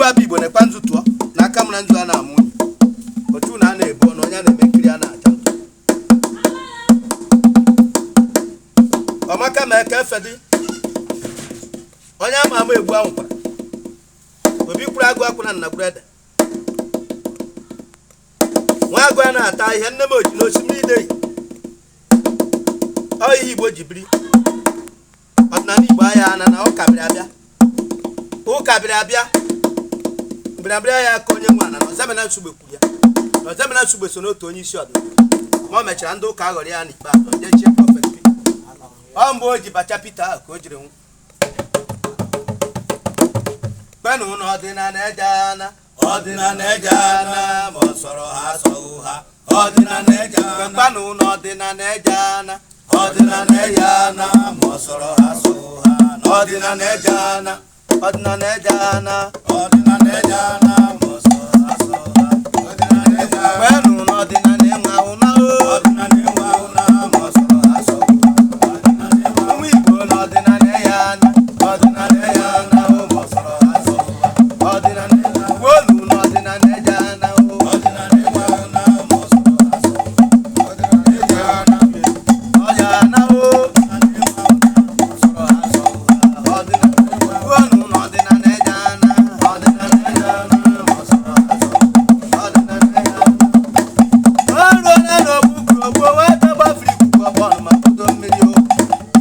Igbo abụ Igbo na-ekwa nzu tụọ n'aka m na nzu a na-amụ otu na a na-ebu ọnụ onye na-eme nkiri a na-acha ọmaka ma eke efe dị onye ama ama egbu ahụ kwara obi kwuru agụ akwụ na nnagburu ede nwa agụ a na-ata ihe nne m oji n'osimiri ideyi ọ ihe Igbo ji biri ọdịnala Igbo aya ana na ụka bịrị abịa mbịrịabịa ya ka onye nwe ana na Ọzọemena Nsugbe kwuru ya na Ọzọemena Nsugbe so n'otu onye isi ọdịnala ma o mechara ndị ụka aghọrọ ya n'ikpeazụ jechie prọfet Pita ọ mgbe o ji bacha Pita ahụ ka o jiri nwụ kpenụ n'ọdịnala eje ana ma ọ sọrọ ha asọghị ha ọdịnala eje ana kpenụ n'ọdịnala eje ana ma ọ sọrọ ha asọghị ha ọdịnala eje ana ma ọ sọrọ ha kpenụ n'ọdịnala enwe ahụ na ma ọ sọrọ ha asọghị ha ụmụ Igbo n'ọdịnala eje ana ma ọ sọrọ ha asọghị ha ọdịnala wolu n'ọdịnala eje ana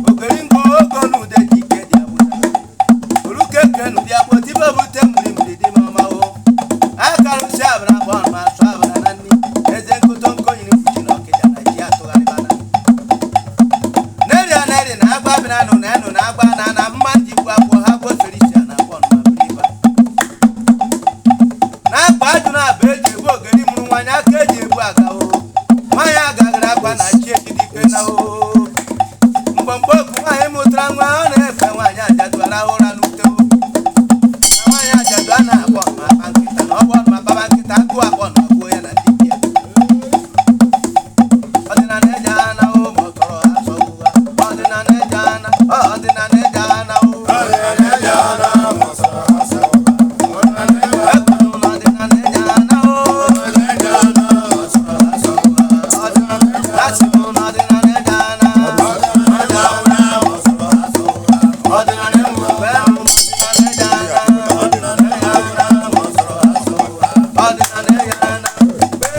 Ogeri ngo ogonu de dike dia buda. Oluke kenu dia